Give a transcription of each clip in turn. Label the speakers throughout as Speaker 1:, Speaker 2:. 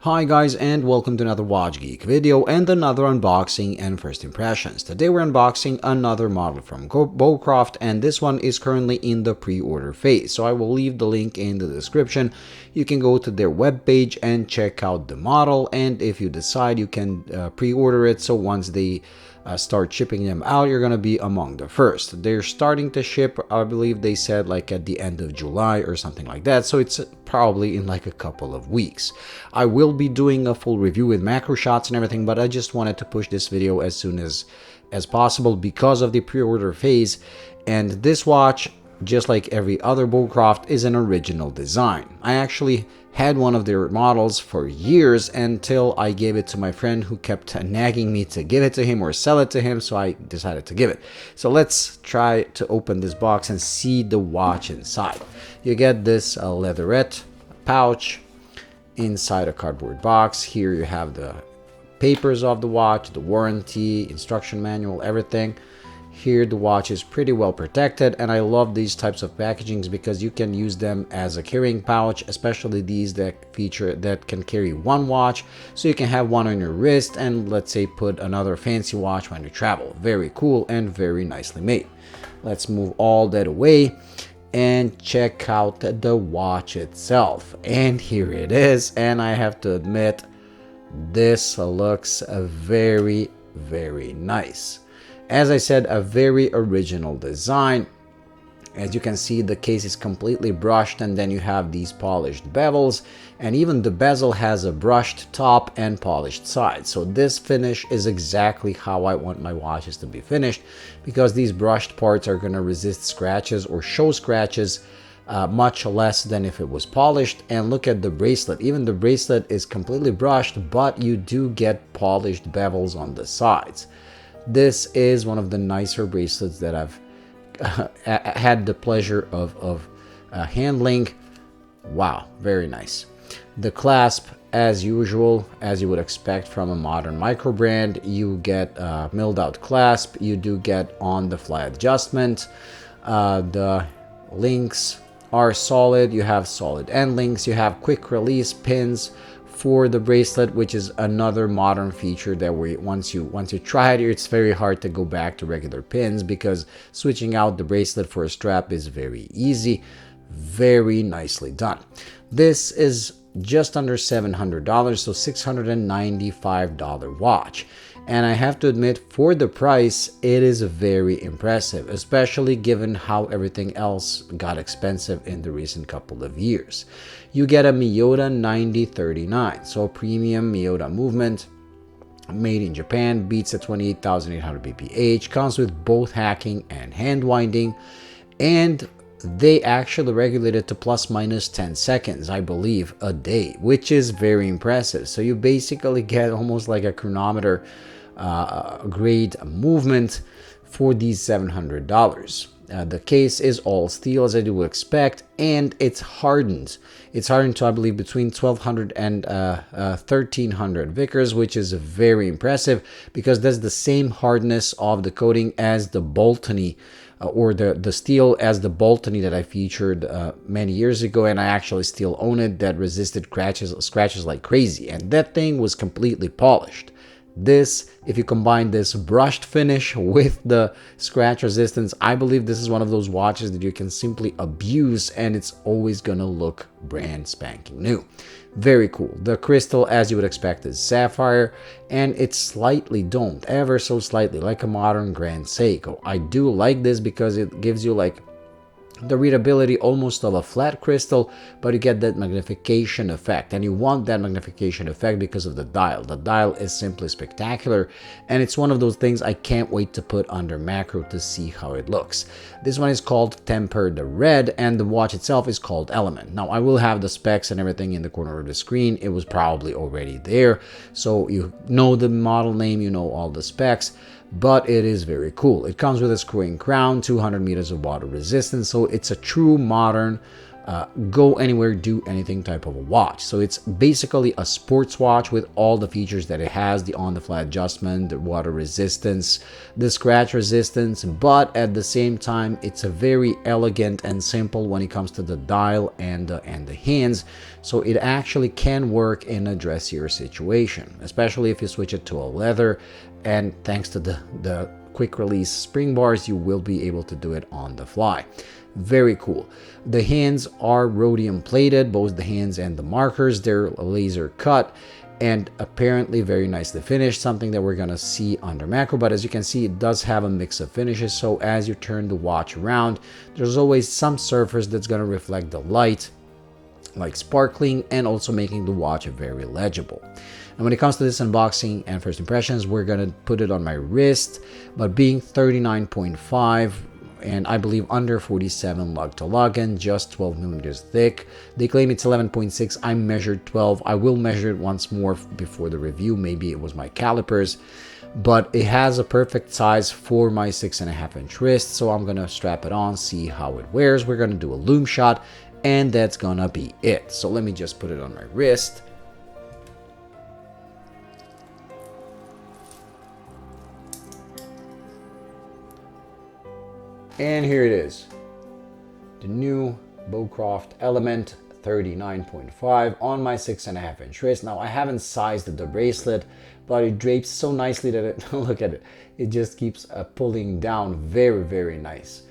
Speaker 1: Hi guys, and welcome to another Watch Geek video and another unboxing and first impressions. Today we're unboxing another model from Beaucroft, and this one is currently in the pre-order phase. So I will leave the link in the description. You can go to their webpage and check out the model, and if you decide, you can pre-order it. So once they start shipping them out, you're gonna be among the first. They're starting to ship, I believe they said, like at the end of July or something like that, so it's probably in like a couple of weeks. I will be doing a full review with macro shots and everything, but I just wanted to push this video as soon as possible because of the pre-order phase. And this watch, just like every other Beaucroft, is an original design. I actually had one of their models for years until I gave it to my friend who kept nagging me to give it to him or sell it to him, so I decided to give it. So let's try to open this box and see the watch inside. You get this leatherette pouch inside a cardboard box. Here you have the papers of the watch, the warranty, instruction manual, everything. Here the watch is pretty well protected, and I love these types of packagings because you can use them as a carrying pouch, especially these that can carry one watch, so you can have one on your wrist and let's say put another fancy watch when you travel. Very cool and very nicely made. Let's move all that away and check out the watch itself. And here it is, and I have to admit, this looks very nice. As I said, a very original design. As you can see, the case is completely brushed, and then you have these polished bevels, and even the bezel has a brushed top and polished sides. So this finish is exactly how I want my watches to be finished, because these brushed parts are going to resist scratches or show scratches much less than if it was polished. And look at the bracelet. Even the bracelet is completely brushed, but you do get polished bevels on the sides. This is one of the nicer bracelets that I've had the pleasure of handling. Wow, very nice. The clasp, as usual, as you would expect from a modern micro brand, you get milled out clasp. You do get on the fly adjustment. The links are solid. You have solid end links. You have quick release pins for the bracelet, which is another modern feature that once you try it, it's very hard to go back to regular pins, because switching out the bracelet for a strap is very easy. Very nicely done. This is just under $700, so $695 watch. And I have to admit, for the price, it is very impressive, especially given how everything else got expensive in the recent couple of years. You get a Moyita 9039, so a premium Moyita movement, made in Japan, beats at 28,800 BPH, comes with both hacking and hand winding, and they actually regulate it to plus minus 10 seconds, I believe, a day, which is very impressive. So you basically get almost like a chronometer grade movement for these $700. The case is all steel, as I do expect, and it's hardened. It's hardened to, I believe, between 1200 and 1300 Vickers, which is very impressive because that's the same hardness of the coating as the Boltony, or the steel as the Boltony that I featured many years ago, and I actually still own it, that resisted scratches like crazy, and that thing was completely polished. This, if you combine this brushed finish with the scratch resistance, I believe this is one of those watches that you can simply abuse and it's always gonna look brand spanking new. Very cool. The crystal, as you would expect, is sapphire, and it's slightly domed, ever so slightly, like a modern Grand Seiko. I do like this because it gives you like the readability almost of a flat crystal, but you get that magnification effect, and you want that magnification effect because of the dial. The dial is simply spectacular, and it's one of those things I can't wait to put under macro to see how it looks. This one is called Tempest Red, and the watch itself is called Element. Now I will have the specs and everything in the corner of the screen. It was probably already there, so you know the model name, you know all the specs, but it is very cool. It comes with a screw-in crown, 200 meters of water resistance, so it's a true modern go anywhere, do anything type of a watch. So it's basically a sports watch with all the features that it has: the on-the-fly adjustment, the water resistance, the scratch resistance, but at the same time it's a very elegant and simple when it comes to the dial and the hands. So it actually can work in a dressier situation, especially if you switch it to a leather, and thanks to the quick release spring bars, you will be able to do it on the fly. Very cool. The hands are rhodium plated, both the hands and the markers. They're laser cut and apparently very nicely finished, something that we're gonna see under macro. But as you can see, it does have a mix of finishes, so as you turn the watch around, there's always some surface that's gonna reflect the light, like sparkling, and also making the watch very legible. And when it comes to this unboxing and first impressions, we're gonna put it on my wrist, but being 39.5 and I believe under 47 lug to lug and just 12 millimeters thick. They claim it's 11.6. I measured 12. I will measure it once more before the review. Maybe it was my calipers, but it has a perfect size for my 6.5-inch wrist. So I'm gonna strap it on, see how it wears. We're gonna do a lume shot, and that's gonna be it. So let me just put it on my wrist. And here it is, the new Beaucroft Element 39.5 on my 6.5-inch wrist. Now I haven't sized the bracelet, but it drapes so nicely that it, look at it, it just keeps pulling down. Very, very nice.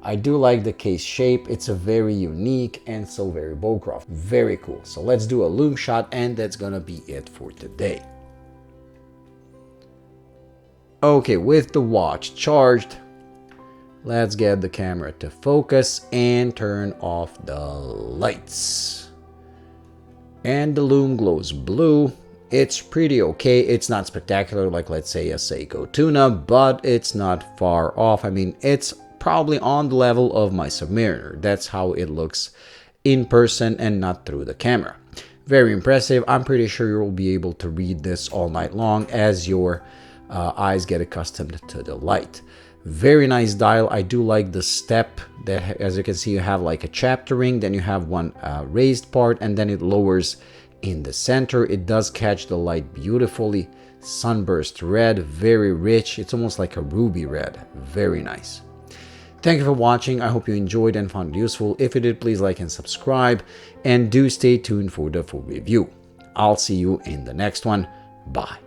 Speaker 1: I do like the case shape. It's a very unique and so very Beaucroft. Very cool. So let's do a lume shot, and that's gonna be it for today. Okay, with the watch charged, let's get the camera to focus and turn off the lights. And the lume glows blue. It's pretty okay. It's not spectacular like, let's say, a Seiko Tuna, but it's not far off. I mean, it's probably on the level of my Submariner. That's how it looks in person and not through the camera. Very impressive. I'm pretty sure you'll be able to read this all night long as your eyes get accustomed to the light. Very nice dial. I do like the step that, as you can see, you have like a chapter ring, then you have one raised part, and then it lowers in the center. It does catch the light beautifully. Sunburst red, very rich. It's almost like a ruby red. Very nice. Thank you for watching. I hope you enjoyed and found it useful. If you did, please like and subscribe, and do stay tuned for the full review. I'll see you in the next one. Bye.